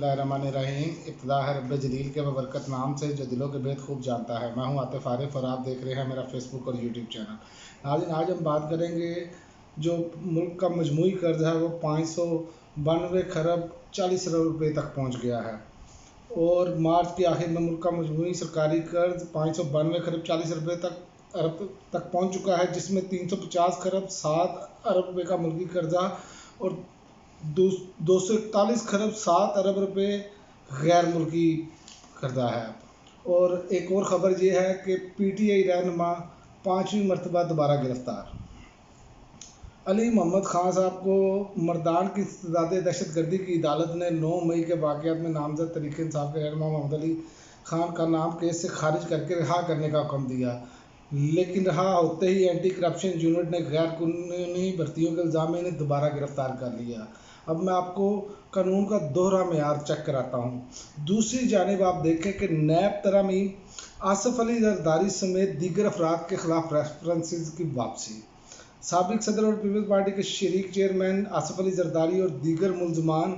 बिस्मिल्लाहिर्रहमानिर्रहीम। इब्तिदा है रब्बे जलील के बरकत नाम से जो दिलों के भेद खूब जानता है। मैं हूं आतिफ आरिफ और आप देख रहे हैं मेरा फेसबुक और यूट्यूब चैनल। नाज़रीन, आज हम बात करेंगे जो मुल्क का मजमूई कर्ज है वो 592 खरब 40 अरब रुपये तक पहुंच गया है और मार्च के आखिर में मुल्क का मजमूई सरकारी कर्ज 592 खरब 40 अरब तक पहुंच चुका है, जिसमें 350 खरब 7 अरब रुपये का मुल्की कर्जा और 241 खरब 7 अरब रुपये गैर मुल्की कर्जा है। और एक और ख़बर ये है कि PTI रहनुमा 5वीं मरतबा दोबारा गिरफ्तार। अली मोहम्मद खान साहब को मर्दान की इस्तेदाद दहशतगर्दी की अदालत ने 9 मई के वाक़यात में नामजद तहरीक इंसाफ के रहनुमा मोहम्मद अली खान का नाम केस से खारिज करके रिहा करने का हुक्म दिया, लेकिन रिहा होते ही एंटी करप्शन यूनिट ने गैर कानूनी भर्तियों के इल्ज़ाम में इन्हें दोबारा गिरफ्तार कर लिया। अब मैं आपको कानून का दोहरा मेयार चेक कराता हूँ। दूसरी जानिब आप देखें कि नैब तरमीम, आसिफ अली जरदारी समेत दीगर अफराद के खिलाफ रेफरेंसेस की वापसी, साबिक सदर और पीपल्स पार्टी के शरीक चेयरमैन आसिफ अली जरदारी और दीगर मुलजमान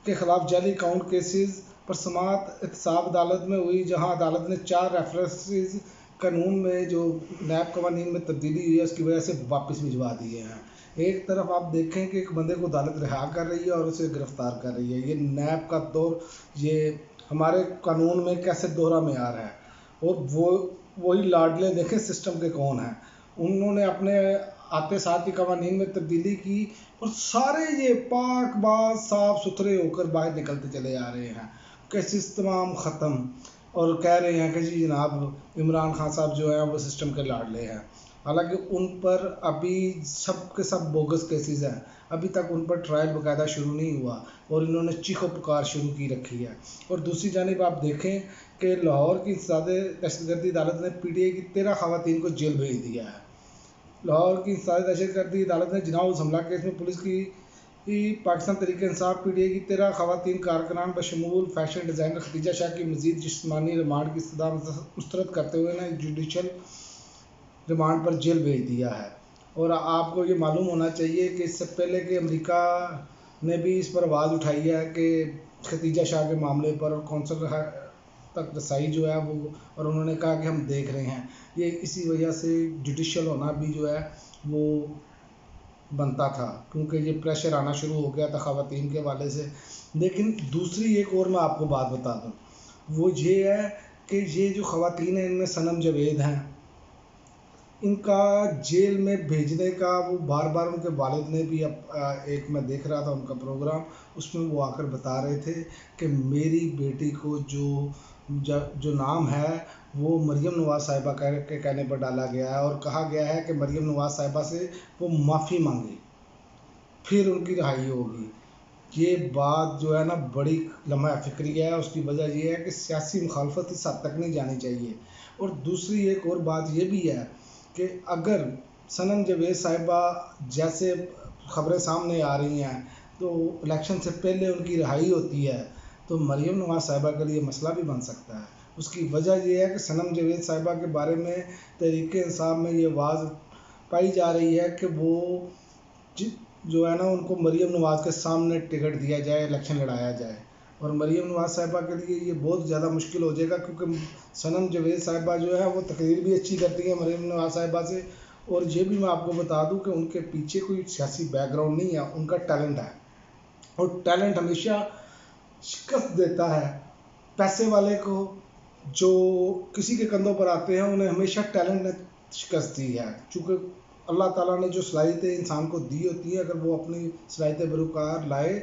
के खिलाफ जाली अकाउंट केसेस पर समाअत एहतसाब अदालत में हुई, जहाँ अदालत ने 4 रेफरेंसेस कानून में जो नैब कवानीन में तब्दीली हुई है उसकी वजह से वापस भिजवा दिए हैं। एक तरफ आप देखें कि एक बंदे को अदालत रिहा कर रही है और उसे गिरफ्तार कर रही है। ये नैब का दौर, ये हमारे कानून में कैसे दोहरा मेयार है। और वही लाडले देखें सिस्टम के कौन हैं, उन्होंने अपने आते साथ ही कवानीन में तब्दीली की और सारे ये पाक बाज साफ सुथरे होकर बाहर निकलते चले आ रहे हैं। केसेस तमाम ख़त्म और कह रहे हैं कि जी जनाब इमरान खान साहब जो हैं वो सिस्टम के लाडले हैं। हालांकि उन पर अभी सब के सब बोगस केसेस हैं, अभी तक उन पर ट्रायल बाकायदा शुरू नहीं हुआ और इन्होंने चीखो पुकार शुरू की रखी है। और दूसरी जानिब आप देखें कि लाहौर की दहशतगर्दी अदालत ने PTI की 13 खवातीन को जेल भेज दिया है। लाहौर की दहशतगर्दी अदालत ने जिनाउल हमला केस में पुलिस की पाकिस्तान तहरीक इंसाफ PTI की 13 खवातीन कारकुनान बशमूल फैशन डिज़ाइनर खदीजा शाह की मज़ीद जिस्मानी रिमांड की इस्तदा मुस्तरद करते हुए ना जुडिशल रिमांड पर जेल भेज दिया है। और आपको ये मालूम होना चाहिए कि इससे पहले कि अमेरिका ने भी इस पर आवाज़ उठाई है कि खदीजा शाह के मामले पर और कौंसल तक रसाई जो है वो, और उन्होंने कहा कि हम देख रहे हैं। ये इसी वजह से जुडिशल होना भी जो है वो बनता था, क्योंकि ये प्रेशर आना शुरू हो गया था ख़वातीन के हवाले से। लेकिन दूसरी एक और मैं आपको बात बता दूँ, वो ये है कि ये जो ख़वातीन हैं इनमें सनम जावेद हैं, इनका जेल में भेजने का वो बार बार उनके वालिद ने भी एक मैं देख रहा था उनका प्रोग्राम, उसमें वो आकर बता रहे थे कि मेरी बेटी को जो नाम है वो मरियम नवाज़ साहिबा के कहने पर डाला गया है और कहा गया है कि मरियम नवाज़ साहिबा से वो माफ़ी मांगे फिर उनकी रिहाई होगी। ये बात जो है ना बड़ी लम्हा फ़िक्री है। उसकी वजह यह है कि सियासी मुखालफत इस हद तक नहीं जानी चाहिए। और दूसरी एक और बात ये भी है कि अगर सनम जावेद साहिबा जैसे ख़बरें सामने आ रही हैं तो इलेक्शन से पहले उनकी रिहाई होती है तो मरियम नवाज़ साहिबा के लिए मसला भी बन सकता है। उसकी वजह यह है कि सनम जावेद साहिबा के बारे में तहरीक इंसाफ में ये आवाज़ पाई जा रही है कि वो जो है ना उनको मरियम नवाज़ के सामने टिकट दिया जाए, इलेक्शन लड़ाया जाए। और मरियम नवाज़ साहिबा के लिए ये बहुत ज़्यादा मुश्किल हो जाएगा, क्योंकि सनम जावेद साहिबा जो है वो तकरीर भी अच्छी करती है मरियम नवाज़ साहिबा से। और ये भी मैं आपको बता दूं कि उनके पीछे कोई सियासी बैकग्राउंड नहीं है, उनका टैलेंट है और टैलेंट हमेशा शिकस्त देता है। पैसे वाले को जो किसी के कंधों पर आते हैं उन्हें हमेशा टैलेंट ने शिकस्त दी है, चूँकि अल्लाह ताला ने जो सलाहियतें इंसान को दी होती हैं, अगर वो अपनी सलाहियतें बरूकार लाए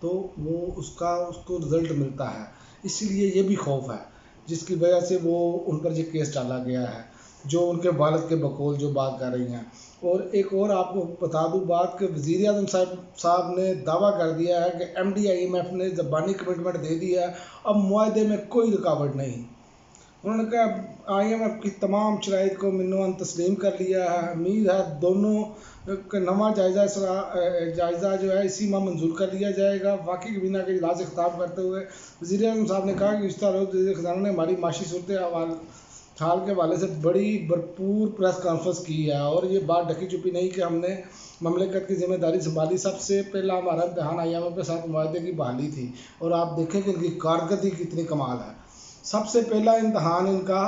तो वो उसको रिज़ल्ट मिलता है। इसीलिए ये भी खौफ है जिसकी वजह से वो उन पर ये केस डाला गया है, जो उनके वालिद के बकौल जो बात कर रही हैं। और एक और आपको बता दूं बात कि वज़ीर आज़म साहब ने दावा कर दिया है कि MD-IMF ने ज़बानी कमिटमेंट दे दी है, अब मुआहदे में कोई रुकावट नहीं। उन्होंने कहा IMF की तमाम शराइत को मिन्नो तस्लीम कर लिया है, उम्मीद है दोनों का नवा जायज़ा जो है इसी माह मंजूर कर लिया जाएगा। वाकई कबीना के इजलास से खिताब करते हुए वज़ीर आज़म साहब ने कहा कि पिछले रोज़ वज़ीर ख़ज़ाना ने हमारी माशी सूरत साल के हवाले से बड़ी भरपूर प्रेस कॉन्फ्रेंस की है और ये बात ढकी छुपी नहीं कि हमने ममलिकत की जिम्मेदारी संभाली। सबसे पहला हमारा इम्तहान IMF के साथ मुआहदे की बहाली थी और आप देखें कि इनकी कारकर्दगी कितनी कमाल है। सबसे पहला इम्तहान इनका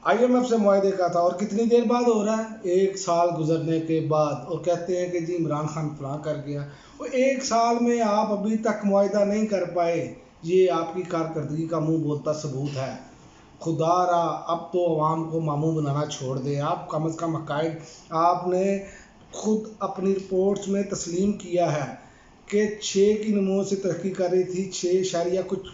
IMF से मुआहदे का था और कितनी देर बाद हो रहा है, 1 साल गुजरने के बाद, और कहते हैं कि जी इमरान खान फलां कर गया। और 1 साल में आप अभी तक मुआहदा नहीं कर पाए, ये आपकी कारकर्दगी का मुंह बोलता सबूत है। खुदा रहा अब तो अवाम को मामूल बनाना छोड़ दे। आप कम अज़ कम हक़ाइक़ आपने खुद अपनी रिपोर्ट्स में तस्लीम किया है कि 6 की नमो से तरक्की कर रही थी, 6 कुछ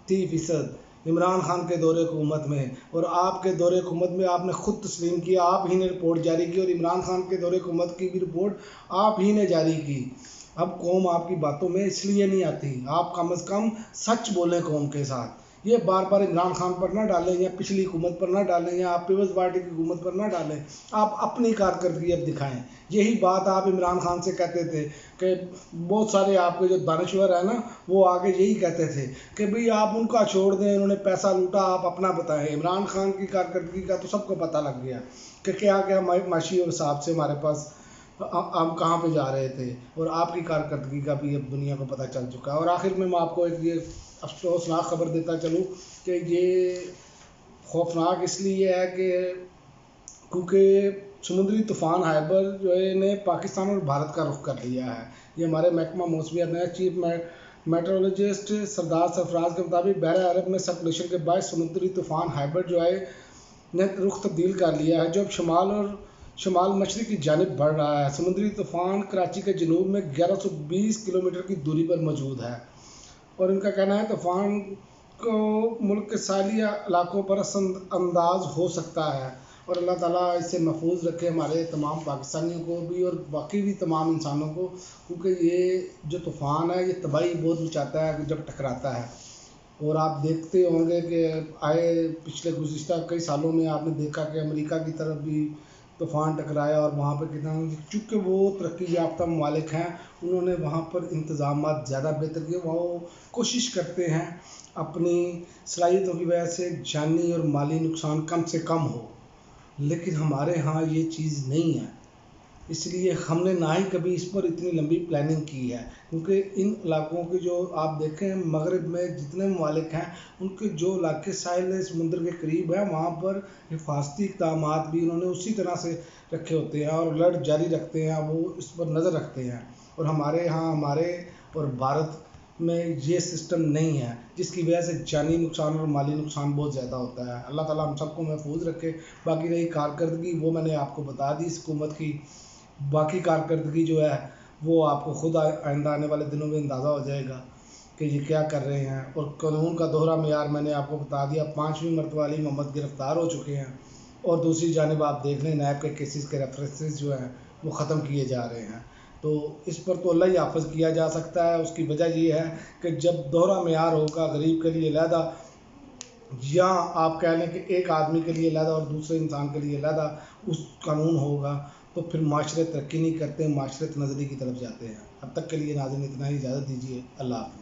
फीसद इमरान खान के दौरे हुकूमत में, और आपके दौरे हुकूमत में आपने खुद तस्लीम किया, आप ही ने रिपोर्ट जारी की और इमरान खान के दौरे हुकूमत की भी रिपोर्ट आप ही ने जारी की। अब कौम आपकी बातों में इसलिए नहीं आती, आप कम अज़ कम सच बोलें कौम के साथ। ये बार बार इमरान खान पर ना डालें या पिछली हुकूमत पर ना डालें या आप पीपल्स पार्टी की हुकूमत पर ना डालें, आप अपनी कारकर्दगी अब दिखाएं। यही बात आप इमरान खान से कहते थे कि बहुत सारे आपके जो दानश्वर है ना, वो आगे यही कहते थे कि भाई आप उनका छोड़ दें, उन्होंने पैसा लूटा, आप अपना बताएं। इमरान खान की कारकर्दगी का तो सबको पता लग गया कि क्या क्या माशी और हिसाब से हमारे पास हम कहाँ पे जा रहे थे, और आपकी कारकर्दगी का भी अब दुनिया को पता चल चुका है। और आखिर में मैं आपको एक ये अफसोसनाक खबर देता चलूँ कि ये खौफनाक इसलिए है कि क्योंकि समुद्री तूफ़ान हाइबर जो है ने पाकिस्तान और भारत का रुख कर लिया है। ये हमारे महकमा मौसमियात नया चीफ मेट्रोलॉजिस्ट सरदार सरफराज के मुताबिक बहर अरब में सर्कुलेशन के बाद समुद्री तूफ़ान हाइबर जो है ने रुख तब्दील कर लिया है, जो अब शमाल मशरक़ की जानिब बढ़ रहा है। समुद्री तूफ़ान कराची के जनूब में 1120 किलोमीटर की दूरी पर मौजूद है और इनका कहना है तूफ़ान को मुल्क के साहिली इलाकों पर असरअंदाज हो सकता है। और अल्लाह ताला इससे महफूज रखे हमारे तमाम पाकिस्तानियों को भी और बाकी भी तमाम इंसानों को, क्योंकि ये जो तूफ़ान है ये तबाही बहुत मचाता है जब टकराता है। और आप देखते होंगे कि पिछले गुज़िश्ता कई सालों में आपने देखा कि अमेरिका की तरफ भी तूफ़ान टकराया और वहाँ पर कितना, चूँकि वो तरक्की याफ्ता ममालिक हैं, उन्होंने वहाँ पर इंतज़ामात ज़्यादा बेहतर किए। वो कोशिश करते हैं अपनी सलाहियतों की वजह से जानी और माली नुकसान कम से कम हो, लेकिन हमारे यहाँ ये चीज़ नहीं है। इसलिए हमने ना ही कभी इस पर इतनी लंबी प्लानिंग की है, क्योंकि इन इलाकों के जो आप देखें मगरब में जितने ममालिक हैं उनके जो इलाके साहिल समुद्र के करीब है, वहाँ पर हिफाजती इक़दामात भी उन्होंने उसी तरह से रखे होते हैं और अलर्ट जारी रखते हैं, वो इस पर नज़र रखते हैं। और हमारे यहाँ और भारत में ये सिस्टम नहीं है, जिसकी वजह से जानी नुकसान और माली नुकसान बहुत ज़्यादा होता है। अल्लाह ताला हम सबको महफूज रखे। बाकी रही कारकर्दगी, वो मैंने आपको बता दी इस हुकूमत की। बाकी कारकर्दगी जो है वो आपको खुद आइंदा आने वाले दिनों में अंदाज़ा हो जाएगा कि ये क्या कर रहे हैं। और कानून का दोहरा मेयार मैंने आपको बता दिया, 5वीं मरतबा अली मोहम्मद गिरफ़्तार हो चुके हैं और दूसरी जानिब आप देख लें नैब के केसेस के रेफरेंसेस जो हैं वो ख़त्म किए जा रहे हैं। तो इस पर तो अल्लाह ही हाफ़िज़ किया जा सकता है। उसकी वजह ये है कि जब दोहरा मेयार होगा, गरीब के लिए अलहदा या आप कह लें कि एक आदमी के लिए अलहदा और दूसरे इंसान के लिए अलहदा उस कानून होगा, तो फिर माशरे तरक्की नहीं करते, माशरे तनाज़री की तरफ जाते हैं। अब तक के लिए नाज़रीन इतना ही, इजाज़त दीजिए। अल्लाह हाफ़िज़।